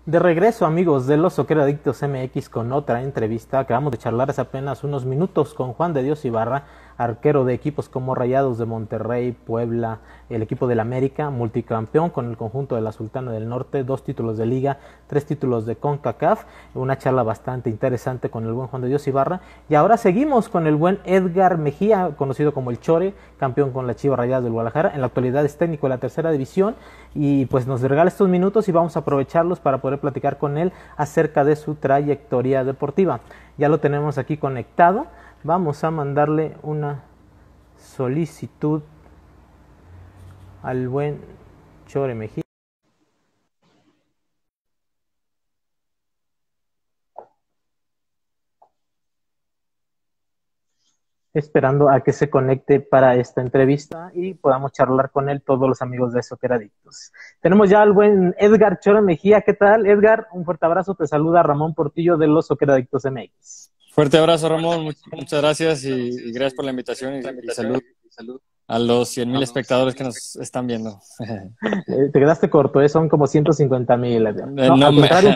De regreso, amigos de los Soccer Adictos MX, con otra entrevista. Acabamos de charlar hace apenas unos minutos con Juan de Dios Ibarra, arquero de equipos como Rayados de Monterrey, Puebla, el equipo del América, multicampeón con el conjunto de la Sultana del Norte, 2 títulos de Liga, 3 títulos de CONCACAF. Una charla bastante interesante con el buen Juan de Dios Ibarra. Y ahora seguimos con el buen Edgar Mejía, conocido como el Chore, campeón con la Chivas Rayadas del Guadalajara. En la actualidad es técnico de la tercera división y pues nos regala estos minutos y vamos a aprovecharlos para poder platicar con él acerca de su trayectoria deportiva. Ya lo tenemos aquí conectado. Vamos a mandarle una solicitud al buen Chore Mejía. Esperando a que se conecte para esta entrevista y podamos charlar con él, todos los amigos de Soccer Adictos. Tenemos ya al buen Edgar Chore Mejía. ¿Qué tal, Edgar? Un fuerte abrazo. Te saluda Ramón Portillo de los Soccer Adictos MX. Fuerte abrazo, Ramón. Muchas gracias y gracias por la invitación y salud a los 100,000 espectadores que nos están viendo. Te quedaste corto, son como 150,000. No, No al me... contrario, un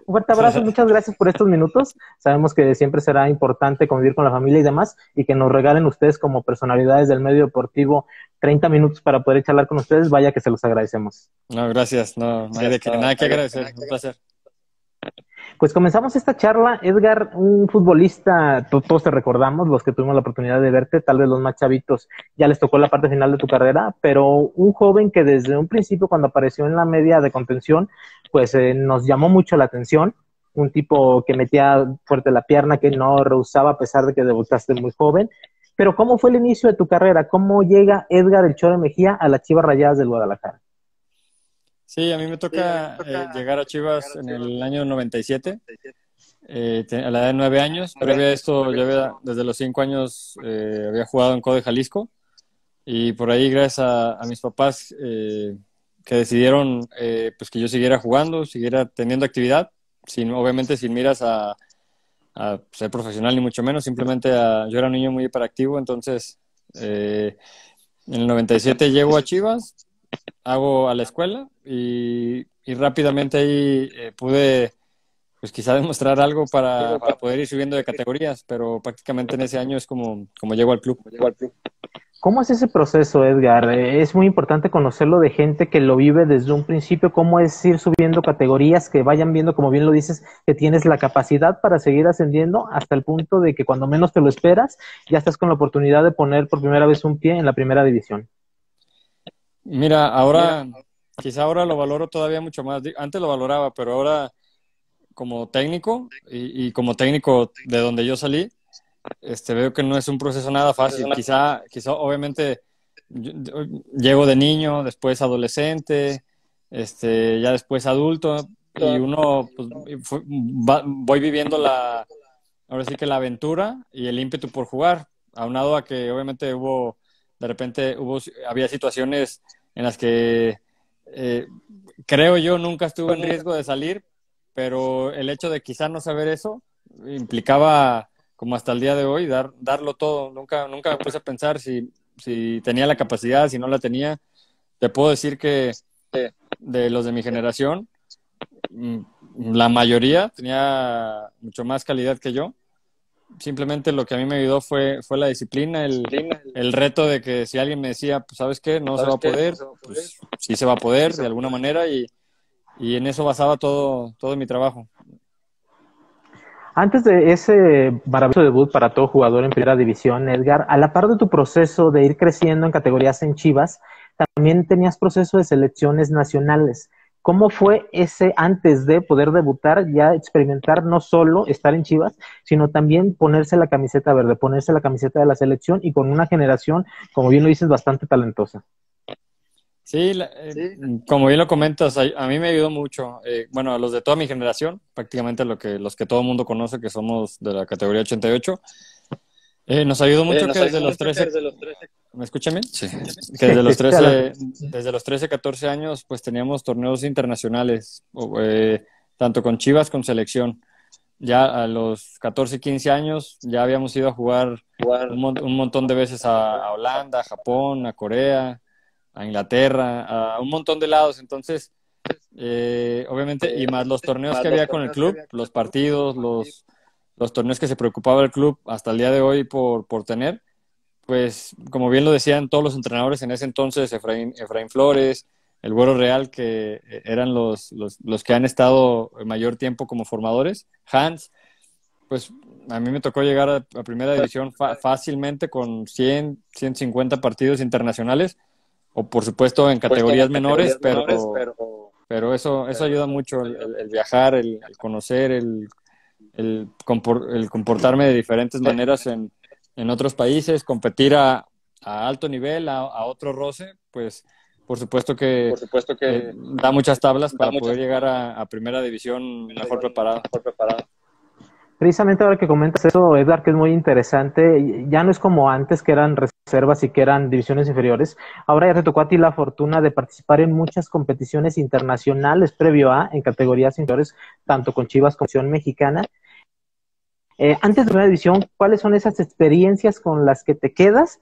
fuerte abrazo. Muchas gracias por estos minutos. Sabemos que siempre será importante convivir con la familia y demás, y que nos regalen ustedes como personalidades del medio deportivo 30 minutos para poder charlar con ustedes. Vaya que se los agradecemos. No, gracias. No hay de qué, nada que agradecer. Un placer. Pues comenzamos esta charla, Edgar, un futbolista, todos te recordamos, los que tuvimos la oportunidad de verte, tal vez los más chavitos, ya les tocó la parte final de tu carrera, pero un joven que desde un principio, cuando apareció en la media de contención, pues nos llamó mucho la atención, un tipo que metía fuerte la pierna, que no rehusaba a pesar de que debutaste muy joven. Pero ¿cómo fue el inicio de tu carrera? ¿Cómo llega Edgar el Chore Mejía a las Chivas Rayadas del Guadalajara? Sí, a mí me toca llegar a Chivas en el año 97, a la edad de 9 años. Previo a esto, desde los 5 años había jugado en CODE Jalisco, y por ahí, gracias a mis papás que decidieron pues que yo siguiera jugando, siguiera teniendo actividad, obviamente sin miras a ser profesional ni mucho menos, simplemente yo era un niño muy hiperactivo. Entonces en el 97 llego a Chivas, hago a la escuela y rápidamente ahí pude pues quizá demostrar algo para poder ir subiendo de categorías, pero prácticamente en ese año es como llego al club. ¿Cómo es ese proceso, Edgar? Es muy importante conocerlo de gente que lo vive desde un principio, cómo es ir subiendo categorías, que vayan viendo, como bien lo dices, que tienes la capacidad para seguir ascendiendo hasta el punto de que cuando menos te lo esperas, ya estás con la oportunidad de poner por primera vez un pie en la primera división. Mira, quizá ahora lo valoro todavía mucho más. Antes lo valoraba, pero ahora como técnico y como técnico de donde yo salí, veo que no es un proceso nada fácil. Quizá obviamente llego de niño, después adolescente, ya después adulto, y uno pues, voy viviendo ahora sí que la aventura y el ímpetu por jugar, aunado a que obviamente de repente había situaciones en las que creo yo nunca estuve en riesgo de salir, pero el hecho de quizá no saber eso implicaba, como hasta el día de hoy, darlo todo. Nunca me puse a pensar si tenía la capacidad, si no la tenía. Te puedo decir que de los de mi generación, la mayoría tenía mucho más calidad que yo. Simplemente lo que a mí me ayudó fue la disciplina, el reto de que si alguien me decía, pues ¿sabes qué? No se va a poder, pues sí se va a poder de alguna manera, y en eso basaba todo mi trabajo. Antes de ese maravilloso debut para todo jugador en primera división, Edgar, a la par de tu proceso de ir creciendo en categorías en Chivas, también tenías proceso de selecciones nacionales. ¿Cómo fue ese antes de poder debutar, ya experimentar no solo estar en Chivas, sino también ponerse la camiseta verde, ponerse la camiseta de la selección y con una generación, como bien lo dices, bastante talentosa? Sí, como bien lo comentas, a mí me ayudó mucho. Bueno, a los de toda mi generación, prácticamente los que todo el mundo conoce, que somos de la categoría 88, nos ayudó mucho que desde los 13, ¿me escuchan bien? Sí. Que desde los 13, 14 años, pues teníamos torneos internacionales, tanto con Chivas, con selección. Ya a los 14, 15 años ya habíamos ido a jugar un montón de veces a Holanda, a Japón, a Corea, a Inglaterra, a un montón de lados. Entonces obviamente, y más los torneos que había con el club, los partidos, los torneos que se preocupaba el club hasta el día de hoy por tener, pues como bien lo decían todos los entrenadores en ese entonces, Efraín Flores, el Güero Real, que eran los que han estado mayor tiempo como formadores, Hans, pues a mí me tocó llegar a primera división fácilmente con 150 partidos internacionales, o por supuesto en categorías menores, pero eso ayuda mucho, el viajar, el conocer, el comportarme de diferentes maneras en otros países, competir a alto nivel, a otro roce, pues por supuesto que da muchas tablas para poder llegar a primera división mejor preparado. Precisamente ahora que comentas eso, Edgar, que es muy interesante, ya no es como antes que eran reservas y que eran divisiones inferiores, ahora ya te tocó a ti la fortuna de participar en muchas competiciones internacionales previo a, en categorías inferiores, tanto con Chivas como selección mexicana. Antes de la división, ¿cuáles son esas experiencias con las que te quedas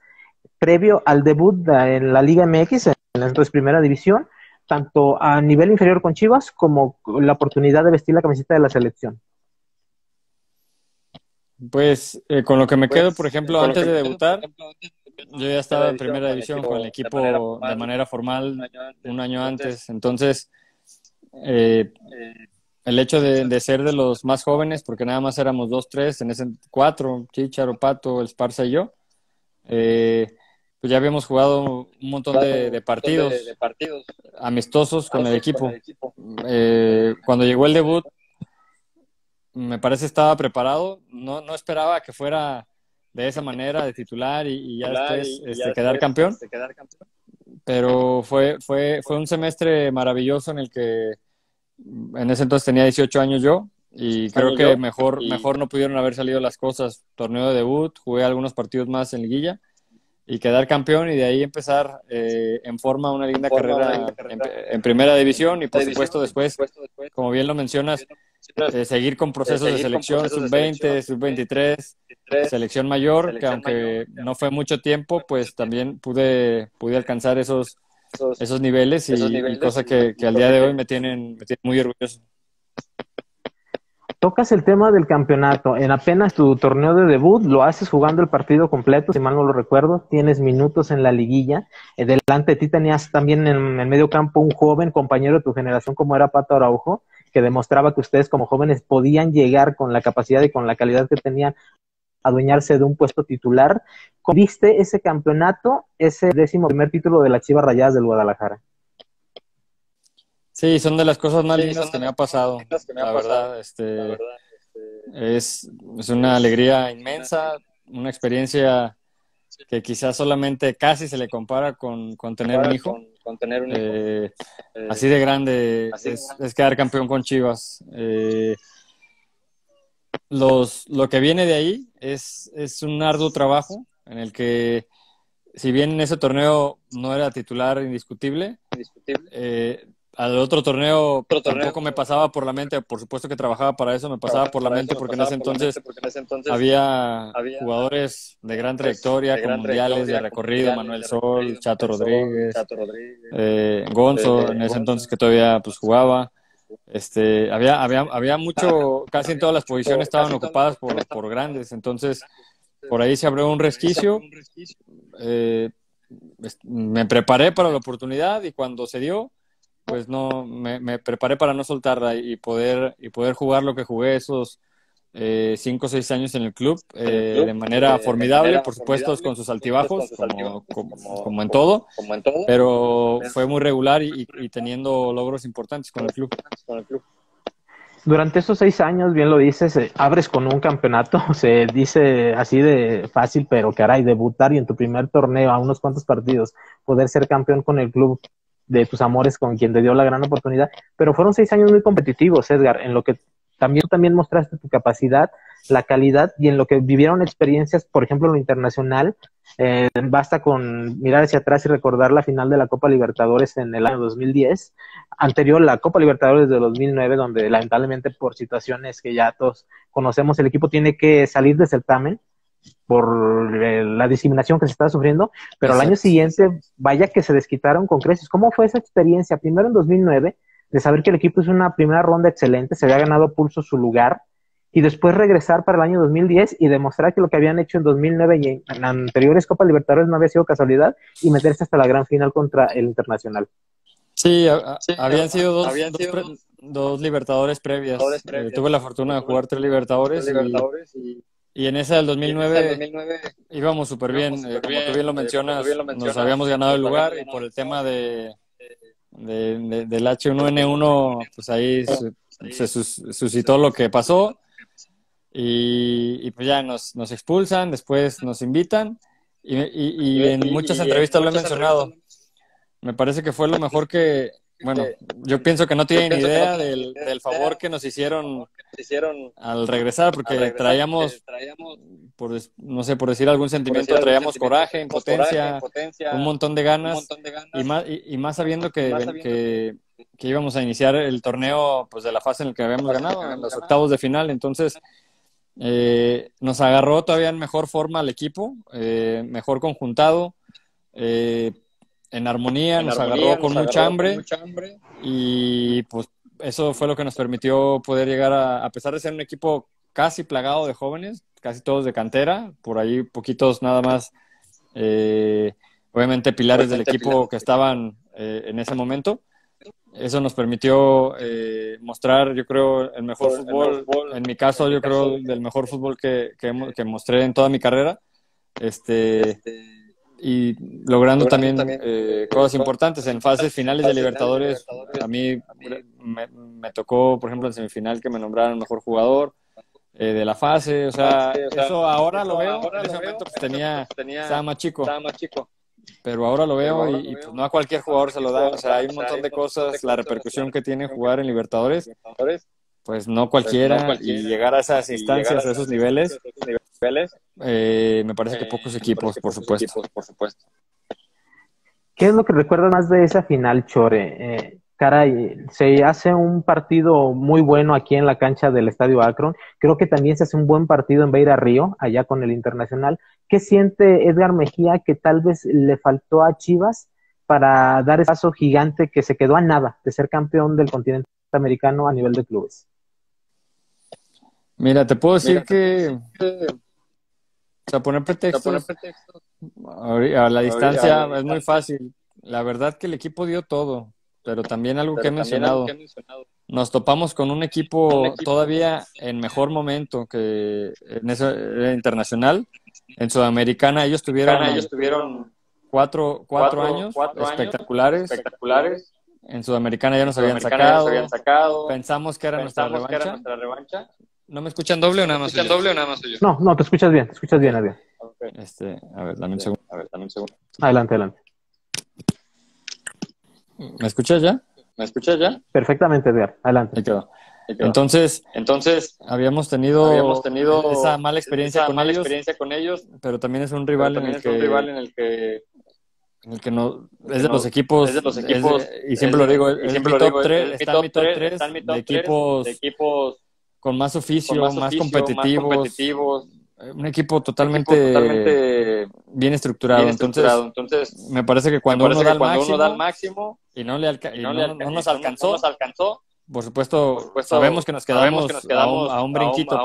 previo al debut en la Liga MX, en entonces primera división, tanto a nivel inferior con Chivas como la oportunidad de vestir la camiseta de la selección? Pues con lo que me quedo, por ejemplo, antes de debutar, yo ya estaba en primera división con el equipo de manera formal un año antes. Entonces, el hecho de ser de los más jóvenes, porque nada más éramos 2, 3, en ese 4, Chícharo, Pato, el Esparza y yo, pues ya habíamos jugado un montón de partidos amistosos con el equipo. Cuando llegó el debut, me parece estaba preparado, no esperaba que fuera de esa manera, de titular y ya después quedar campeón, pero fue un semestre maravilloso en el que en ese entonces tenía 18 años yo y creo que mejor no pudieron haber salido las cosas. Torneo de debut, jugué algunos partidos más en liguilla y quedar campeón y de ahí empezar en forma una linda carrera en primera división y por supuesto después, como bien lo mencionas, seguir con procesos de selección sub-20, sub-23, selección mayor, que aunque no fue mucho tiempo, pues también pude alcanzar esos niveles y cosa que al día de hoy me tienen muy orgulloso. Tocas el tema del campeonato. En apenas tu torneo de debut lo haces jugando el partido completo, si mal no lo recuerdo. Tienes minutos en la liguilla. Delante de ti tenías también en el medio campo un joven compañero de tu generación como era Pato Araujo, que demostraba que ustedes como jóvenes podían llegar con la capacidad y con la calidad que tenían a adueñarse de un puesto titular. ¿Cómo viste ese campeonato, ese 11º título de las Chivas Rayadas del Guadalajara? Sí, son de las cosas más lindas que me ha pasado, la verdad. Es una alegría inmensa, una experiencia que quizás solamente casi se le compara con tener un hijo. Así de grande es quedar campeón con Chivas. Lo que viene de ahí es un arduo trabajo en el que, si bien en ese torneo no era titular indiscutible, al otro torneo tampoco me pasaba por la mente, por supuesto que trabajaba para eso, me pasaba por la mente porque en ese entonces había jugadores de gran trayectoria, con mundiales de recorrido, Manuel Sol, Chato Rodríguez, Gonzo, en ese entonces que todavía pues jugaba. Había mucho, casi en todas las posiciones estaban ocupadas por grandes, entonces por ahí se abrió un resquicio. Me preparé para la oportunidad y cuando se dio, pues no me preparé para no soltarla y poder jugar lo que jugué esos 5 o 6 años en el club de manera formidable, por supuesto con sus altibajos como en todo, pero fue muy regular y teniendo logros importantes con el club. Durante esos 6 años, bien lo dices, abres con un campeonato, se dice así de fácil, pero caray, debutar y en tu primer torneo a unos cuantos partidos poder ser campeón con el club de tus amores, con quien te dio la gran oportunidad, pero fueron 6 años muy competitivos, Edgar, en lo que también mostraste tu capacidad, la calidad y en lo que vivieron experiencias, por ejemplo, en lo internacional. Basta con mirar hacia atrás y recordar la final de la Copa Libertadores en el año 2010, anterior la Copa Libertadores de 2009, donde lamentablemente por situaciones que ya todos conocemos, el equipo tiene que salir de certamen por la discriminación que se está sufriendo, pero exacto, al año siguiente, vaya que se desquitaron con creces. ¿Cómo fue esa experiencia? Primero en 2009, de saber que el equipo hizo una primera ronda excelente, se había ganado pulso su lugar, y después regresar para el año 2010 y demostrar que lo que habían hecho en 2009 y en anteriores Copa Libertadores no había sido casualidad, y meterse hasta la gran final contra el Internacional. Sí, habían sido dos Libertadores previas. Tuve la fortuna de jugar 3 Libertadores y en esa del 2009 íbamos súper bien. Como tú bien lo mencionas, nos habíamos ganado el lugar y por el tema del H1N1, pues ahí se suscitó lo que pasó y pues ya nos expulsan, después nos invitan y en muchas entrevistas lo he mencionado. Me parece que fue lo mejor bueno, yo pienso que no tienen idea del favor que nos hicieron al regresar, porque traíamos, no sé, por decir algún sentimiento, traíamos coraje, impotencia, un montón de ganas, y más sabiendo que íbamos a iniciar el torneo pues de la fase en la que habíamos ganado, en los octavos de final. Entonces nos agarró todavía en mejor forma al equipo, mejor conjuntado, en armonía, nos agarró con mucha hambre y pues eso fue lo que nos permitió poder llegar a pesar de ser un equipo casi plagado de jóvenes, casi todos de cantera, por ahí poquitos nada más, obviamente pilares del equipo que estaban en ese momento. Eso nos permitió mostrar, yo creo, el mejor fútbol. En mi caso, yo creo, del mejor fútbol que mostré en toda mi carrera. Y logrando también cosas importantes en fases finales de Libertadores. A mí me tocó, por ejemplo, en semifinal que me nombraron mejor jugador de la fase. O sea, eso ahora lo veo. En ese momento pues estaba más chico. Pero ahora lo veo y pues no a cualquier jugador se lo da. O sea, hay un montón de cosas, la repercusión que tiene jugar en Libertadores, pues no cualquiera, y llegar a esas instancias, a esos niveles, me parece que pocos equipos, por supuesto. ¿Qué es lo que recuerdas más de esa final, Chore? Caray, se hace un partido muy bueno aquí en la cancha del Estadio Akron. Creo que también se hace un buen partido en Beira Río, allá con el Internacional. ¿Qué siente Edgar Mejía que tal vez le faltó a Chivas para dar ese paso gigante que se quedó a nada de ser campeón del continente americano a nivel de clubes? Mira, te puedo decir que, o sea, poner pretextos a la distancia es muy fácil. La verdad que el equipo dio todo, pero también algo que he mencionado, nos topamos con un equipo todavía en mejor momento que en ese Internacional. En Sudamericana ellos tuvieron cuatro años espectaculares. En Sudamericana ya nos habían sacado. Pensamos que era nuestra revancha. ¿No me escuchan doble o nada más? No, no, te escuchas bien, Adrián. A ver, dame un segundo. Adelante. ¿Me escuchas ya? Perfectamente, Edgar, adelante. Ahí quedó. Entonces, habíamos tenido esa mala experiencia con ellos, pero también es un rival en el que no es de los equipos, y siempre lo digo, está en mi top 3 de equipos con más oficio, más competitivos, un equipo totalmente bien estructurado. Entonces, me parece que cuando uno da el máximo y no nos alcanzó, por supuesto, sabemos que nos quedamos a un brinquito,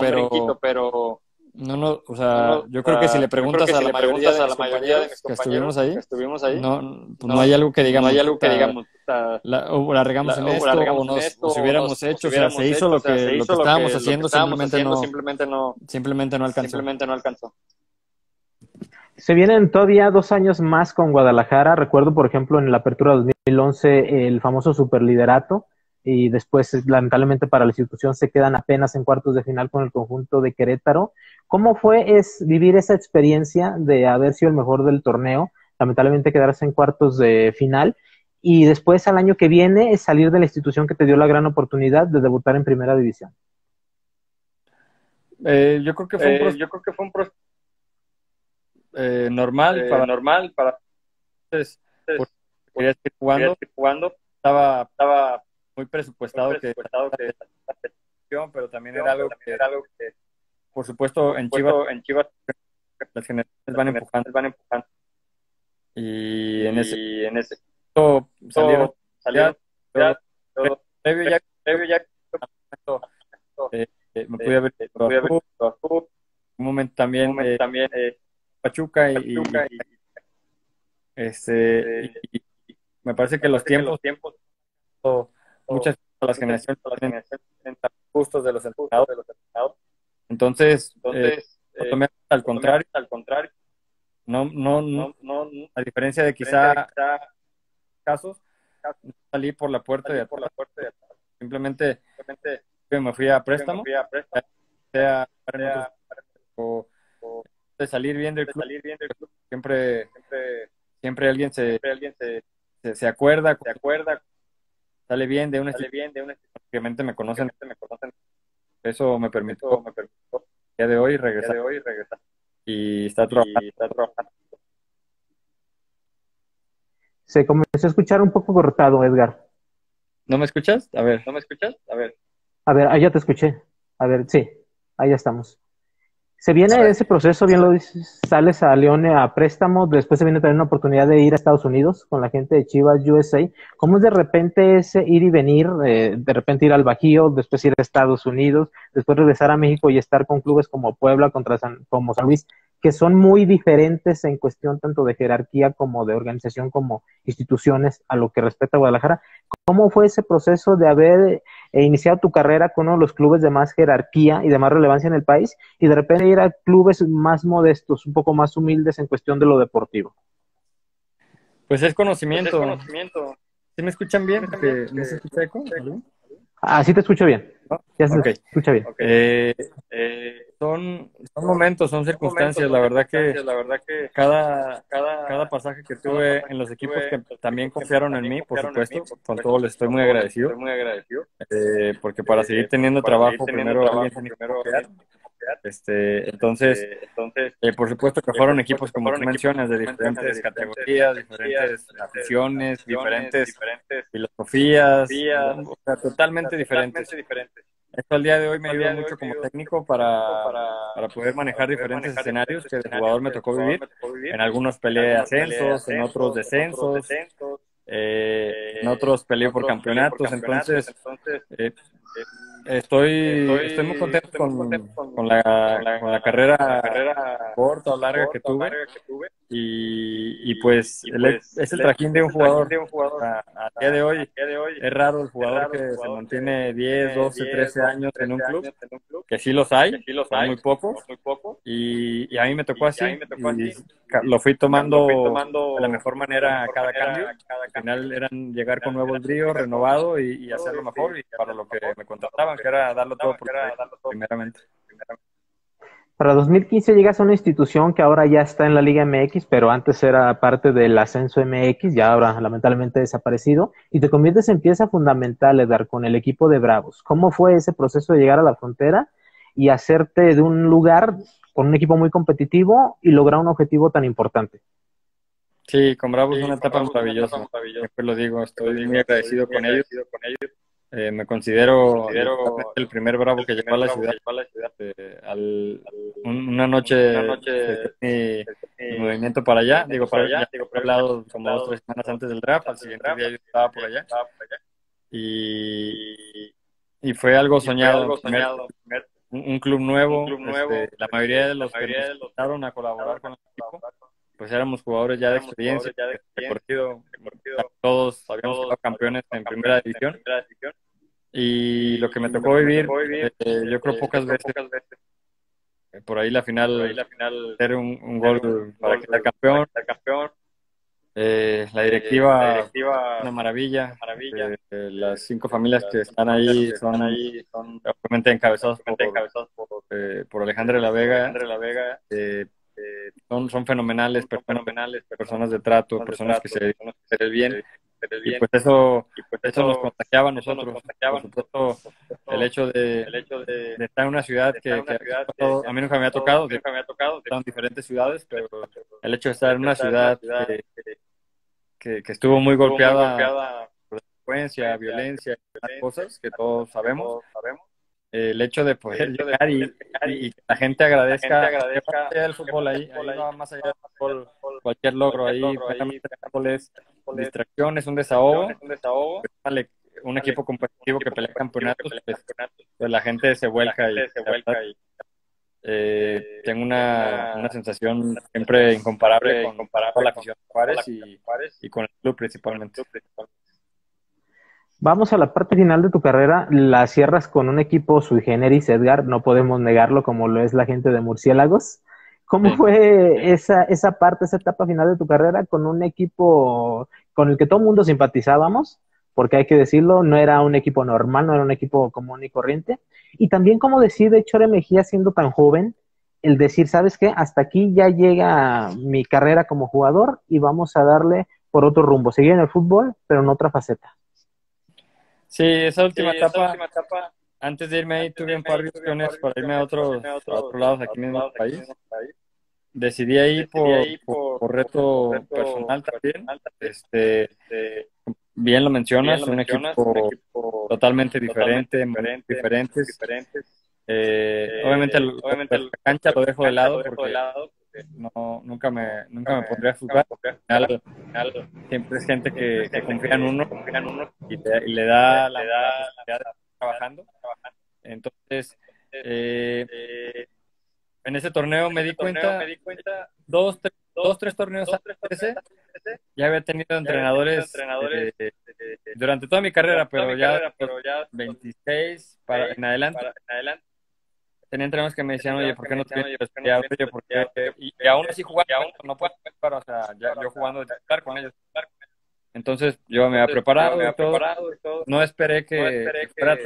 pero no, o sea, yo creo que si le preguntas a la mayoría de mis compañeros que estuvimos ahí, no hay algo que digamos, la regamos en esto, o si hubiéramos hecho, o sea, se hizo lo que estábamos haciendo, simplemente no alcanzó. Se vienen todavía 2 años más con Guadalajara. Recuerdo, por ejemplo, en la apertura 2011, el famoso superliderato, y después, lamentablemente para la institución, se quedan apenas en cuartos de final con el conjunto de Querétaro. ¿Cómo fue vivir esa experiencia de haber sido el mejor del torneo, lamentablemente quedarse en cuartos de final, y después al año que viene salir de la institución que te dio la gran oportunidad de debutar en primera división? Yo creo que fue un proceso normal para entonces, quería seguir jugando. Estaba muy presupuestado que pero también era algo que por supuesto en Chivas las generaciones van empujando y en ese salieron previo ya me pude haber ido a Azul, un momento también Pachuca y me parece que los tiempos muchas de las generaciones tienen gustos de los entrenadores. Entonces, lo tomé al contrario, no, a diferencia de quizá casos, no salí por la puerta de atrás, simplemente me fui a préstamo, sea o de salir bien del club, siempre alguien se acuerda, sale bien de una obviamente me conocen, eso me permitió el día de hoy regresar y está trabajando. Se comenzó a escuchar un poco cortado, Edgar. ¿No me escuchas? A ver. A ver, ahí ya te escuché. A ver, sí, ahí ya estamos. Se viene ese proceso, bien lo dices, sales a León a préstamo, después se viene también una oportunidad de ir a Estados Unidos con la gente de Chivas USA. ¿Cómo es de repente ese ir y venir, de repente ir al Bajío, después ir a Estados Unidos, después regresar a México y estar con clubes como Puebla, como San Luis, que son muy diferentes en cuestión tanto de jerarquía como de organización como instituciones a lo que respecta a Guadalajara? ¿Cómo fue ese proceso de haber iniciado tu carrera con uno de los clubes de más jerarquía y de más relevancia en el país y de repente ir a clubes más modestos, un poco más humildes en cuestión de lo deportivo? Pues es conocimiento. ¿Sí me escuchan bien? Porque no se escucha eco. Sí te escucho bien. Ya se escucha bien. Son momentos, son circunstancias. La verdad que cada pasaje que tuve en los equipos que también confiaron en mí, por supuesto, con todo les estoy muy agradecido. Porque para seguir teniendo trabajo, primero alguien tiene que confiar. Entonces, por supuesto que fueron equipos, como tú mencionas, de diferentes categorías, diferentes aficiones, diferentes filosofías, o sea, totalmente diferentes. Esto al día de hoy me ayuda mucho como técnico para poder manejar diferentes escenarios que de jugador me tocó vivir. En algunos peleé ascensos, en otros descensos, en otros peleé por campeonatos. Entonces, estoy muy contento con la carrera corta o larga que tuve y pues es el trajín de un jugador. A día de hoy es raro el jugador que se mantiene 10, 12, 13 años en un club, que sí los hay, son muy pocos y a mí me tocó así y lo fui tomando de la mejor manera cada cambio. Al final eran llegar con nuevos bríos, renovado y hacerlo mejor y para lo que me contrataban, que era darlo todo primeramente. Para 2015 llegas a una institución que ahora ya está en la Liga MX, pero antes era parte del Ascenso MX, ya ahora lamentablemente desaparecido, y te conviertes en pieza fundamental, Edgar, con el equipo de Bravos. ¿Cómo fue ese proceso de llegar a la frontera y hacerte de un lugar con un equipo muy competitivo y lograr un objetivo tan importante? Sí, con Bravos una etapa maravillosa. Siempre lo digo, estoy muy agradecido con ellos. Me considero el primer Bravo que llegó a la ciudad. Una noche mi movimiento para allá, hablado como 2-3 semanas antes del draft, al siguiente día yo estaba por allá. Y fue algo soñado, un club nuevo. La mayoría de los que empezaron a colaborar con el equipo, pues éramos jugadores ya de experiencia, recorrido, todos habíamos quedado campeones en primera división. Y lo que me tocó vivir, yo creo pocas veces, por ahí la final, hacer un gol para quedar campeón. La directiva, una maravilla. Las 5 familias que están ahí son obviamente encabezados por Alejandro de la Vega. Son fenomenales, personas de trato, personas que se dedican a hacer el bien. Y pues eso nos contagiaba a nosotros. Por supuesto, el hecho de estar en una ciudad que a mí nunca me había tocado, en diferentes ciudades, pero el hecho de estar en una ciudad que estuvo muy golpeada por delincuencia, violencia, cosas que todos sabemos. El hecho de poder llegar y que la gente agradezca el fútbol ahí va más allá del fútbol, cualquier logro ahí, el fútbol es distracción, es un desahogo, un equipo competitivo que pelea campeonatos, pues la gente se vuelca y tengo una sensación siempre incomparable con toda la afición de Juárez y con el club principalmente. Vamos a la parte final de tu carrera, la cierras con un equipo sui generis, Edgar, no podemos negarlo como lo es la gente de Murciélagos. ¿Cómo Sí. fue esa parte, esa etapa final de tu carrera con un equipo con el que todo el mundo simpatizábamos? Porque hay que decirlo, no era un equipo normal, no era un equipo común y corriente. Y también cómo decide Chore Mejía, siendo tan joven, el decir, ¿sabes qué? Hasta aquí ya llega mi carrera como jugador y vamos a darle por otro rumbo. Seguir en el fútbol, pero en otra faceta. Sí, esa última etapa, antes de irme ahí, tuve un par de opciones para irme a otros lados aquí mismo en el país. Decidí ahí por reto personal también. Bien lo mencionas, un equipo totalmente diferente, muy diferentes. Obviamente la cancha lo dejo de lado porque nunca me pondría a jugar. Al final, siempre es gente que confía en uno y le da la posibilidad de estar trabajando. Entonces, en ese torneo me di cuenta, tres torneos antes de ese, ya había tenido entrenadores durante toda mi carrera, pero ya 26 en adelante. Tenía entrenadores que me decían, oye, ¿por qué no te vienes a estudiar? Oye, ¿por qué? Y aún así jugando, no puedo jugar, o sea, yo jugando de titular con ellos. Entonces yo me había preparado y todo. No esperé que fuera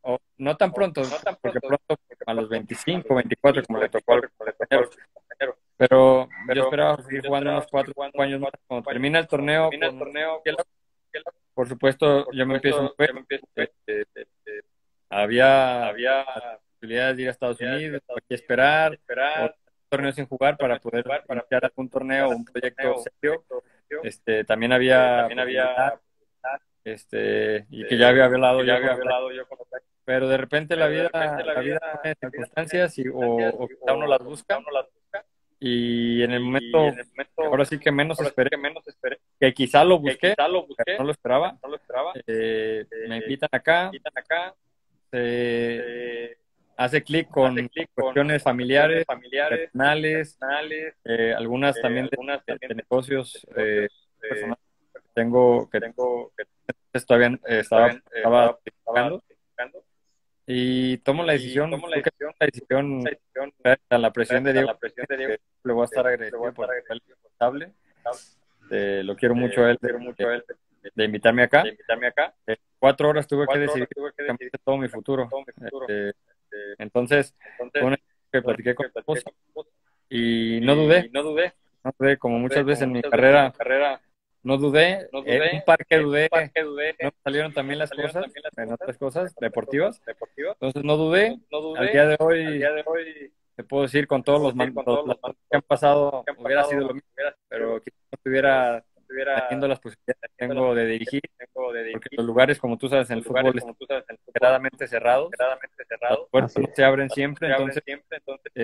o no tan pronto, porque pronto a los 25, 24, como le tocó al compañero. Pero yo esperaba seguir jugando unos 4 o 5 años más. Cuando termina el torneo, por supuesto, yo me empiezo a mover. Había posibilidades de ir a Estados Unidos, hay que esperar, o torneos sin jugar para poder iniciar algún torneo o un proyecto serio. También había y que ya había hablado yo con pero de repente la vida pone circunstancias o quizá uno las busca y en el momento ahora sí que menos esperé, que quizá lo busqué, pero no lo esperaba, me invitan acá, hace clic con cuestiones familiares, personales, algunas también de negocios personales que todavía estaba practicando y tomo la decisión, creo que tomo la decisión gracias a la presión de Diego, que le voy a estar agradecido por el responsable. Lo quiero mucho a él de invitarme acá. 4 horas tuve que decidir todo mi futuro. Entonces, fue una que platiqué con mi esposa y no dudé, como muchas veces en mi carrera, no dudé, en un par que dudé, no me salieron también las cosas, en otras cosas deportivas, entonces no dudé, al día de hoy te puedo decir con todos las cosas que han pasado, hubiera sido lo mismo, pero quizás no estuviera teniendo las posibilidades que tengo de dirigir, porque los lugares, como tú sabes, en el fútbol están cerradamente cerrados, las puertas no se abren siempre, entonces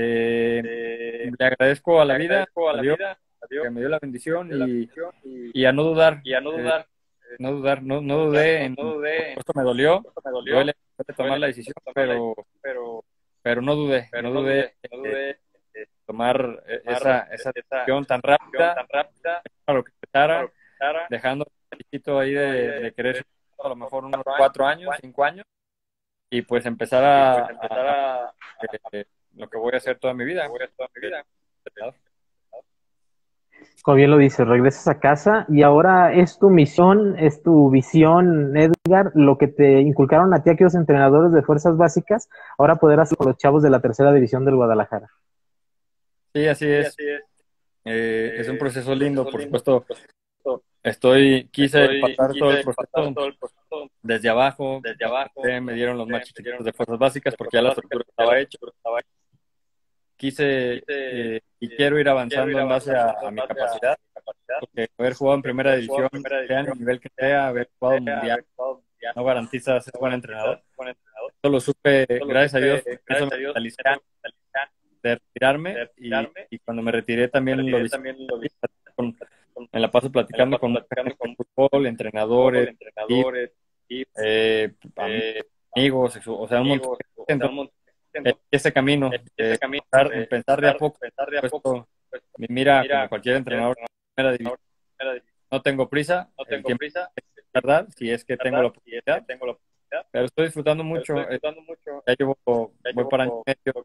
le agradezco a la vida, a Dios, que me dio la bendición y a no dudar, no dudé, por supuesto me dolió, duele tomar la decisión, pero no dudé, tomar esa decisión tan rápida, a lo que empezara, dejando un poquito ahí de querer a lo mejor unos 4 años, 5 años, y pues empezar a lo que voy a hacer toda mi vida. Como bien lo dices, regresas a casa y ahora es tu misión, es tu visión, Edgar, lo que te inculcaron a ti, aquellos entrenadores de fuerzas básicas, ahora poder hacer con los chavos de la tercera división del Guadalajara. Sí, así es. Es un proceso lindo, por supuesto. Quise pasar todo el proceso desde abajo, me dieron los más chiquitos de fuerzas básicas porque ya la estructura estaba hecha. Quise y quiero ir avanzando en base a mi capacidad, porque haber jugado en primera división, sea en el nivel que sea, haber jugado mundial, no garantiza ser buen entrenador. Esto lo supe, gracias a Dios, eso me mentalicé de retirarme y cuando me retiré también me la paso platicando con fútbol, entrenadores, eh, amigos, o sea, un montón de gente. Ese camino, empezar de a poco, puesto mi mira como cualquier entrenador de primera división. No tengo prisa, el tiempo es tardar, si es que tengo la oportunidad, pero estoy disfrutando mucho. Ya llevo, voy para año y medio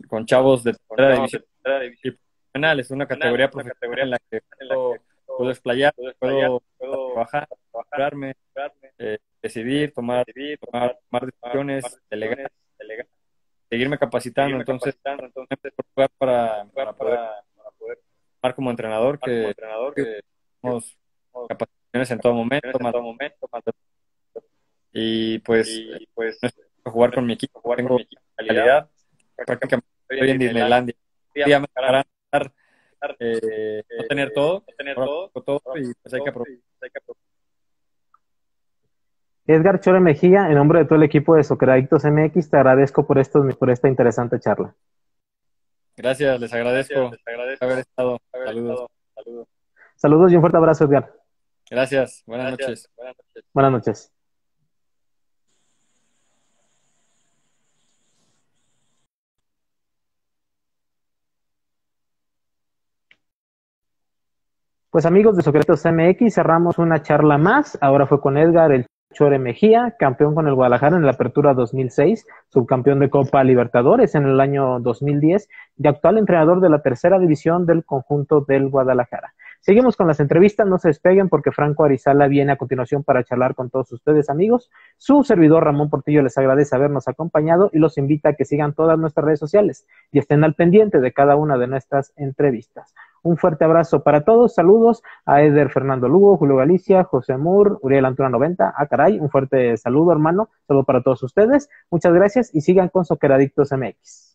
con chavos de tercera división y profesional. Es una categoría profesional en la que puedo explayar, puedo trabajar, curarme, decidir, tomar decisiones, delegar, seguirme capacitando. Entonces, para poder tomar como entrenador, que tenemos capacitaciones en todo momento, y pues jugar con mi equipo, tengo calidad, prácticamente estoy en Disneylandia. Un día me dejarán no tener todo, ahora tengo todo y pues hay que aprovechar. Edgar Chore Mejía, en nombre de todo el equipo de Socceradictos MX, te agradezco por esta interesante charla. Gracias, les agradezco haber estado. Saludos. Saludos y un fuerte abrazo, Edgar. Gracias, buenas noches. Buenas noches. Pues amigos de Socrates MX, cerramos una charla más. Ahora fue con Edgar el Chore Mejía, campeón con el Guadalajara en la Apertura 2006, subcampeón de Copa Libertadores en el año 2010 y actual entrenador de la tercera división del conjunto del Guadalajara. Seguimos con las entrevistas, no se despeguen porque Franco Arizala viene a continuación para charlar con todos ustedes, amigos. Su servidor Ramón Portillo les agradece habernos acompañado y los invita a que sigan todas nuestras redes sociales y estén al pendiente de cada una de nuestras entrevistas. Un fuerte abrazo para todos, saludos a Eder Fernando Lugo, Julio Galicia, José Mur, Uriel Antuna 90, caray, un fuerte saludo hermano, saludo para todos ustedes, muchas gracias y sigan con Socceradictos MX.